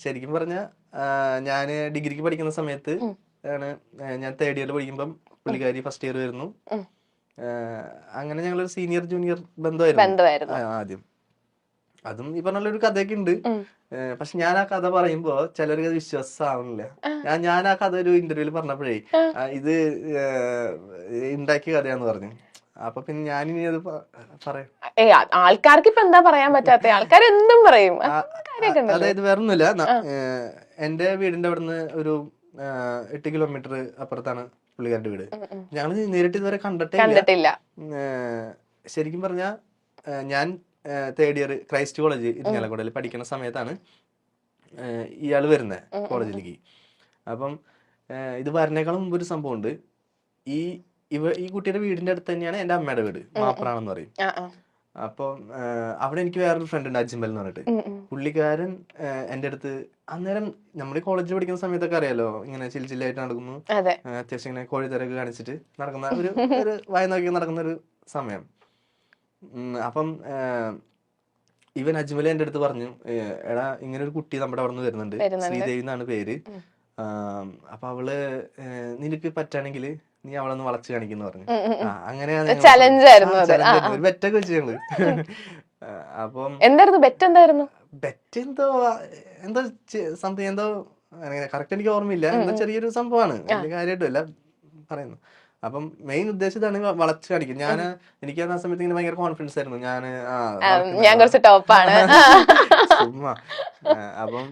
ശരിക്കും പറഞ്ഞ ഞാന് ഡിഗ്രിക്ക് പഠിക്കുന്ന സമയത്ത് ആണ് ഞാൻ തേർഡ് ഇയർ പഠിക്കുമ്പം പുള്ളിക്കാരി ഫസ്റ്റ് ഇയർ വരുന്നു. അങ്ങനെ ഞങ്ങളൊരു സീനിയർ ജൂനിയർ ബന്ധമായിരുന്നു ആദ്യം. അതും ഈ പറഞ്ഞ ഒരു കഥയൊക്കെ ഉണ്ട്. പക്ഷെ ഞാൻ ആ കഥ പറയുമ്പോ ചിലർക്ക് അത് വിശ്വാസമാവുന്നില്ല. ഞാൻ ആ കഥ ഒരു ഇന്റർവ്യൂല് പറഞ്ഞപ്പോഴേ ഇത് ഉണ്ടാക്കിയ കഥയാന്ന് പറഞ്ഞു. അപ്പൊ പിന്നെ ഞാനിനി അത് പറയാം. ആൾക്കാർക്ക് ഇപ്പൊ എന്താ പറയാൻ പറ്റാത്ത, ആൾക്കാർ എന്തും പറയും. അതായത് വേറൊന്നുമില്ല, എന്റെ വീടിന്റെ അവിടുന്ന് ഒരു 8 കിലോമീറ്റർ അപ്പുറത്താണ് പുള്ളിക്കാരുടെ വീട്. ഞങ്ങൾ നേരിട്ട് ഇതുവരെ കണ്ടിട്ടില്ല. ശരിക്കും പറഞ്ഞ ഞാൻ തേർഡ് ഇയർ ക്രൈസ്റ്റ് കോളേജ് ഇരിങ്ങാലക്കുടയിൽ പഠിക്കുന്ന സമയത്താണ് ഇയാള് വരുന്നത് കോളേജിലേക്ക്. അപ്പം ഇത് വരണേക്കാളും മുമ്പ് ഒരു സംഭവം ഉണ്ട്. ഈ കുട്ടിയുടെ വീടിന്റെ അടുത്ത് തന്നെയാണ് എന്റെ അമ്മയുടെ വീട്, മാപ്രാണെന്ന് പറയും. അപ്പം അവിടെ എനിക്ക് വേറൊരു ഫ്രണ്ട് ഉണ്ട്, അജ്മൽ എന്ന് പറഞ്ഞിട്ട്. പുള്ളിക്കാരൻ എന്റെ അടുത്ത് അന്നേരം നമ്മൾ കോളേജിൽ പഠിക്കുന്ന സമയത്തൊക്കെ അറിയാലോ, ഇങ്ങനെ ചില്ലായിട്ട് നടക്കുന്നു, അത്യാവശ്യം ഇങ്ങനെ കോഴിത്തരൊക്കെ കാണിച്ചിട്ട് നടക്കുന്ന ഒരു വായ നോക്കി നടക്കുന്ന ഒരു സമയം. അപ്പം ഇവൻ അജ്മൽ എന്റെ അടുത്ത് പറഞ്ഞു, എടാ ഇങ്ങനെ ഒരു കുട്ടി നമ്മുടെ അവിടെ നിന്ന് വരുന്നുണ്ട്, ശ്രീദേവി എന്നാണ് പേര്. അപ്പൊ അവള് നിനക്ക് പറ്റാണെങ്കിൽ നീ അവളൊന്ന് വളച്ച് കാണിക്കുന്നു പറഞ്ഞു. അങ്ങനെയാണ് ഒരു ബെറ്റൊക്കെ വെച്ച് ഞങ്ങള്. അപ്പം ബെറ്റ് എന്തോ സംതിങ് എന്തോ കറക്റ്റ് എനിക്ക് ഓർമ്മയില്ല, എന്തോ ചെറിയൊരു സംഭവമാണ്, വലിയ കാര്യമായിട്ടല്ല പറയുന്നു. അപ്പം മെയിൻ ഉദ്ദേശം ഇതാണ്, വളച്ച് കാണിക്കും. എനിക്ക് ആ സമയത്ത് ഇങ്ങനെ ഭയങ്കര കോൺഫിഡൻസ് ആയിരുന്നു, ഞാൻ കുറച്ച് ടോപ്പാണ് ചുമ്മാ. അപ്പം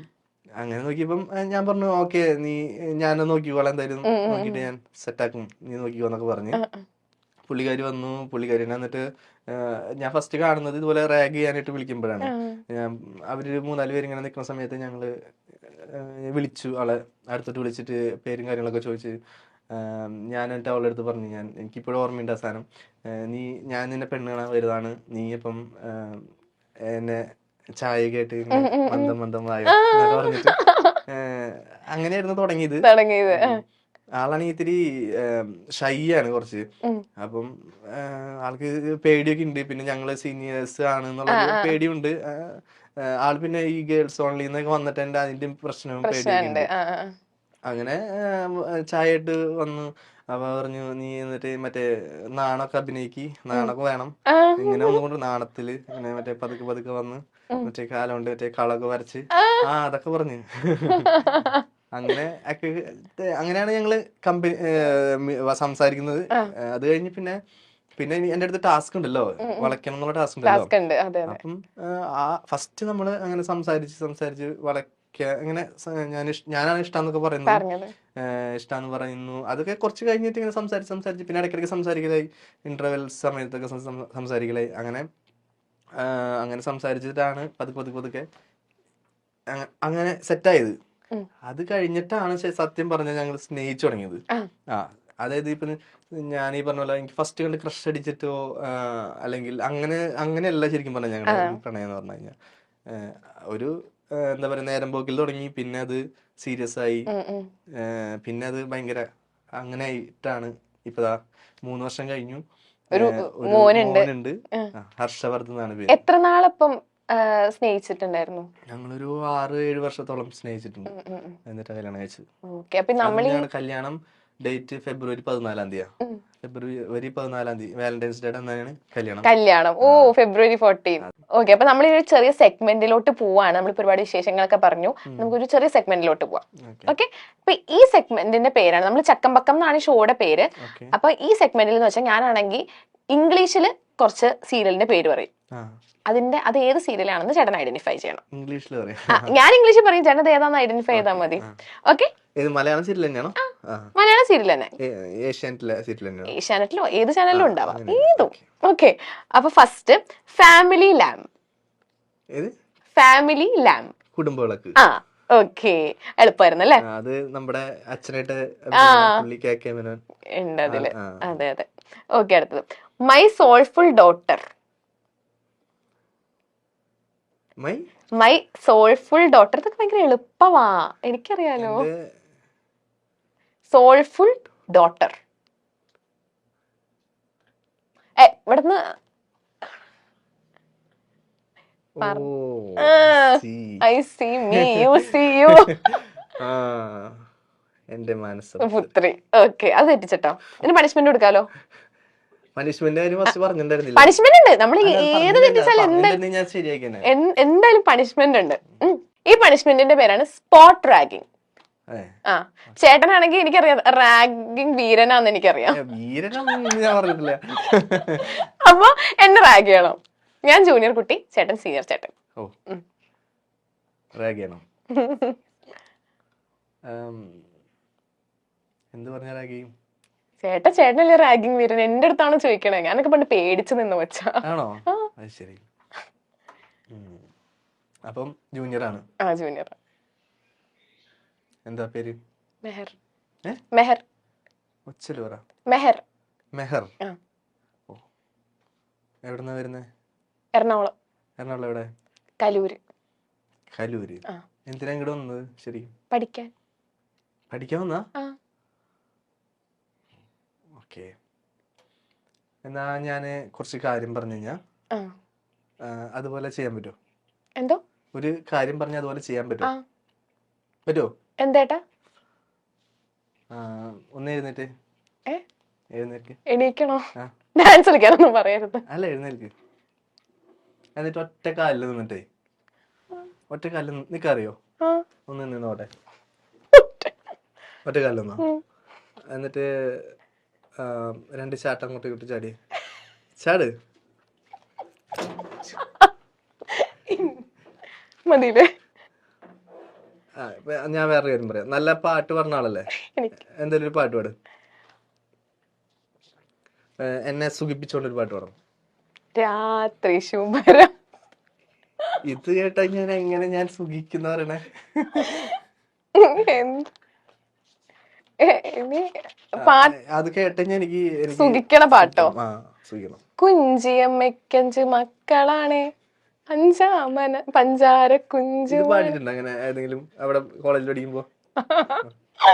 അങ്ങനെ നോക്കിയപ്പം ഞാൻ പറഞ്ഞു ഓക്കെ ഞാൻ നോക്കിക്കോളാം, എന്തായാലും നോക്കിയിട്ട് ഞാൻ സെറ്റാക്കും, നീ നോക്കിക്കോ എന്നൊക്കെ പറഞ്ഞ് പുള്ളിക്കാരി വന്നു. പുള്ളിക്കാരിനെ എന്നിട്ട് ഞാൻ ഫസ്റ്റ് കാണുന്നത് ഇതുപോലെ റാഗ് ചെയ്യാനായിട്ട് വിളിക്കുമ്പോഴാണ്. അവര് 3-4 പേര് ഇങ്ങനെ നിൽക്കുന്ന സമയത്ത് ഞങ്ങള് വിളിച്ചു, ആളെ അടുത്തോട്ട് വിളിച്ചിട്ട് പേരും കാര്യങ്ങളൊക്കെ ചോദിച്ച് ഞാൻ എന്നിട്ട് അവളുടെ അടുത്ത് പറഞ്ഞു, എനിക്കിപ്പോഴും ഓർമ്മയുണ്ട് ആ സാധനം, ഞാൻ നിന്നെ പെണ്ണ് കാണാൻ വരുന്നതാണ്, നീ ഇപ്പം എന്നെ ചായയൊക്കെ ആയിട്ട് മന്ദം വായോ എന്നൊക്കെ പറഞ്ഞിട്ട് അങ്ങനെയായിരുന്നു തുടങ്ങിയത്. ആളാണെങ്കിൽ ഇത്തിരി ഷൈ ആണ് കുറച്ച്. അപ്പം ആൾക്ക് പേടിയൊക്കെ ഉണ്ട്. പിന്നെ ഞങ്ങള് സീനിയേഴ്സ് ആണെന്നുള്ള പേടിയുണ്ട് ആൾ. പിന്നെ ഈ ഗേൾസ് ഓൺലി എന്നൊക്കെ വന്നിട്ട് അതിന്റെ പ്രശ്നവും പേടിയൊക്കെ ഉണ്ട്. അങ്ങനെ ചായ ഇട്ട് വന്നു. അപ്പൊ പറഞ്ഞു, നീ എന്നിട്ട് മറ്റേ നാണൊക്കെ അഭിനയിക്ക്, നാണൊക്കെ വേണം, ഇങ്ങനെ ഒന്നുകൊണ്ട് നാണത്തില് ഇങ്ങനെ മറ്റേ പതുക്കെ വന്ന് മറ്റേ കാലം കൊണ്ട് മറ്റേ കളൊക്കെ വരച്ച് അതൊക്കെ പറഞ്ഞു. അങ്ങനെയാണ് ഞങ്ങള് സംസാരിക്കുന്നത്. അത് കഴിഞ്ഞ് പിന്നെ എന്റെ അടുത്ത് ടാസ്ക് ഉണ്ടല്ലോ, വളയ്ക്കണം എന്നുള്ള ടാസ്ക് ഉണ്ടല്ലോ. അപ്പം ഫസ്റ്റ് നമ്മള് അങ്ങനെ സംസാരിച്ച് ഇങ്ങനെ ഞാനാണ് ഇഷ്ടാന്നൊക്കെ പറയുന്നത്, ഇഷ്ടാന്ന് പറയുന്നു. അതൊക്കെ കുറച്ച് കഴിഞ്ഞിട്ട് ഇങ്ങനെ സംസാരിച്ച് പിന്നെ ഇടയ്ക്കിടയ്ക്ക് സംസാരിക്കലായി, ഇന്റർവെൽ സമയത്തൊക്കെ സംസാരിക്കലായി. അങ്ങനെ സംസാരിച്ചിട്ടാണ് പതുക്കെ അങ്ങനെ സെറ്റായത്. അത് കഴിഞ്ഞിട്ടാണ് സത്യം പറഞ്ഞാൽ ഞങ്ങൾ സ്നേഹിച്ചു തുടങ്ങിയത്. അതായത് ഇപ്പൊ ഞാൻ ഈ പറഞ്ഞ പോലെ എനിക്ക് ഫസ്റ്റ് കണ്ട് ക്രഷ് അടിച്ചിട്ടോ അല്ലെങ്കിൽ അങ്ങനെയല്ല ശരിക്കും പറഞ്ഞാൽ ഞങ്ങളുടെ പ്രണയം എന്ന് പറഞ്ഞു കഴിഞ്ഞാൽ ഒരു എന്താ പറയാ നേരം പോക്കിൽ തുടങ്ങി, പിന്നെ അത് സീരിയസ് ആയി, പിന്നെ അത് ഭയങ്കര അങ്ങനെ ആയിട്ടാണ് ഇപ്പതാ 3 വർഷം കഴിഞ്ഞു. ഒരു മോനുണ്ട്, ഹർഷവർദ്ധൻ എന്നാണ് പേര്. എത്ര നാളപ്പം സ്നേഹിച്ചിട്ടുണ്ടായിരുന്നു? ഞങ്ങളൊരു 6-7 വർഷത്തോളം സ്നേഹിച്ചിട്ടുണ്ട്. എന്നിട്ട് കല്യാണം കഴിച്ചു. കല്യാണം ഡേറ്റ് ഫെബ്രുവരി 14-ാം തീയതി. ഫെബ്രുവരി 14-ാം തീയതി വാലന്റൈൻസ് ഡേ എന്നാണ് കല്യാണം. ഓ, ഫെബ്രുവരി 14. ഓക്കെ, അപ്പൊ നമ്മൾ ഒരു ചെറിയ സെഗ്മെന്റിലോട്ട് പോവാണ്. നമ്മളിപ്പോ ഒരുപാട് വിശേഷങ്ങളൊക്കെ പറഞ്ഞു, നമുക്കൊരു ചെറിയ സെഗ്മെന്റിലോട്ട് പോവാം. ഓക്കെ, അപ്പൊ ഈ സെഗ്മെന്റിന്റെ പേരാണ്, നമ്മൾ ചക്കമ്പക്കം എന്നാണ് ഷോയുടെ പേര്. അപ്പൊ ഈ സെഗ്മെന്റിൽ എന്ന് വെച്ചാൽ ഞാനാണെങ്കിൽ ഇംഗ്ലീഷില് കുറച്ച് സീരിയലിന്റെ പേര് പറയും. അത് ഏത് സീരിയലാണെന്ന് ചേട്ടൻ ഐഡന്റിഫൈ ചെയ്യണം. ഞാൻ ഇംഗ്ലീഷിൽ പറയും, ചേട്ടൻ അത് ഏതാണെന്ന് ഐഡന്റിഫൈ ചെയ്താൽ മതി. ഓക്കെ, മലയാളം സീരിയൽ തന്നെയാണോ? മലയാളം സീരിയൽ തന്നെ, ഏഷ്യാനെറ്റിലോ ഏത് ചാനലിലും ഉണ്ടാവാം, ഏതും. ഓക്കെ, അപ്പൊ first family lamp Kudumbavilakku. Okay, എളുപ്പമായിരുന്നു അല്ലേ? അത് നമ്മുടെ അച്ഛനായിട്ട് ഉണ്ട് അതില്. അതെ. ഓക്കെ, അടുത്തത് my soulful daughter. My soulful daughter, ഇതൊക്കെ ഭയങ്കര എളുപ്പമാ, എനിക്കറിയാലോ. Soulful daughter. ഇവിടുന്ന് I see me you see you എന്റെ മനസ്സ് പുത്രി. ഓക്കെ, അത് തെറ്റിച്ചട്ടോ. ഇനി പണിഷ്മെന്റ് കൊടുക്കാലോ. പണിഷ്മെന്റ് ഫസ്റ്റ് പറഞ്ഞിട്ടുണ്ടായിരുന്നില്ല. പണിഷ്മെന്റ് ഉണ്ട്. നമ്മൾ ഏത് തെറ്റിച്ചാലും ഞാൻ ശരിയാക്കിയാണ്. എന്തായാലും പണിഷ്മെന്റ് ഉണ്ട്. ഈ പണിഷ്മെന്റിന്റെ പേരാണ് സ്പോട്ട് റാഗിങ്. ആ, ചേട്ടനാണെങ്കിൽ എനിക്കറിയാം റാഗിങ് വീരനാന്ന് എനിക്കറിയാം. അപ്പൊ എന്നെ റാഗ് ചെയ്യണം. ഞാൻ ജൂനിയർ കുട്ടി, ചേട്ടൻ സീനിയർ ചേട്ടൻ. എന്ത് പറഞ്ഞ റാഗിങ്? ചേട്ടനല്ലേ റാഗിങ് വീരൻ. എന്റെ അടുത്താണ് ചോദിക്കണേ. ഞാനൊക്കെ പണ്ട് പേടിച്ചു നിന്ന് വെച്ചാ. ആണോ? ശരി. അപ്പം ജൂനിയർ ആണ്. ആ, ജൂനിയർ. എന്താ പേര്? മെഹർ. മെഹർ. ഒച്ചല് പറ. മെഹർ. മെഹർ. എവിടുന്നാ വരുന്നേ? എറണാകുളം. എറണാകുളം എവിടെ? കലൂര്. കലൂര്. എന്തിനാ ഇങ്ങോട്ട് വന്നത്? ശരി, പഠിക്കാൻ. പഠിക്കാൻ വന്നാ? ഓക്കെ. എന്നാ ഞാന് കുറച്ച് കാര്യം പറഞ്ഞു കഴിഞ്ഞാ അതുപോലെ ചെയ്യാൻ പറ്റുമോ? എന്തോ ഒരു കാര്യം പറഞ്ഞ അതുപോലെ ചെയ്യാൻ പറ്റുമോ? പറ്റുമോ? എന്തേട്ടാ? ഒന്ന് എഴുന്നേറ്റ്. എഴുന്നേൽക്ക്. എണീക്കണോ? ഡാൻസ് കളിക്കാനൊന്നും പറയരുത്. അല്ല, എഴുന്നേൽക്ക്. എന്നിട്ട് ഒറ്റ കാലിൽ നിന്നിട്ടേ, ഒറ്റ കാലിൽ നിനക്കറിയോ? ഒന്ന് നിന്നോട്ടെ. ഒറ്റ കാലിൽ നിന്നോ. എന്നിട്ട് 2 ചാട്ടം അങ്ങോട്ട് ഇങ്ങോട്ട് ചാടി. ചാട്. മതിയില്ലേ? ഞാൻ വേറെ കാര്യം പറയാം. നല്ല പാട്ട് പറഞ്ഞ ആളല്ലേ? എന്തെങ്കിലും ഒരു പാട്ട് പാട്. എന്നെ സുഖിപ്പിച്ചോണ്ടൊരു പാട്ട് പാടും. രാത്രി ശുഭരം. ഇത് കേട്ടാ ഞാൻ എങ്ങനെ ഞാൻ സുഖിക്കുന്ന പറയണേ? അത് കേട്ട എനിക്ക് സുഖിക്കണ പാട്ടോ? സുഖിക്കണം. കുഞ്ചിയമ്മയ്ക്കഞ്ച് മക്കളാണ്, അഞ്ചാമന പഞ്ചാര കുഞ്ചു. പാടിയിട്ടുണ്ടോ അങ്ങനെ ഏതെങ്കിലും അവിടെ കോളേജിൽ പഠിക്കുമ്പോ?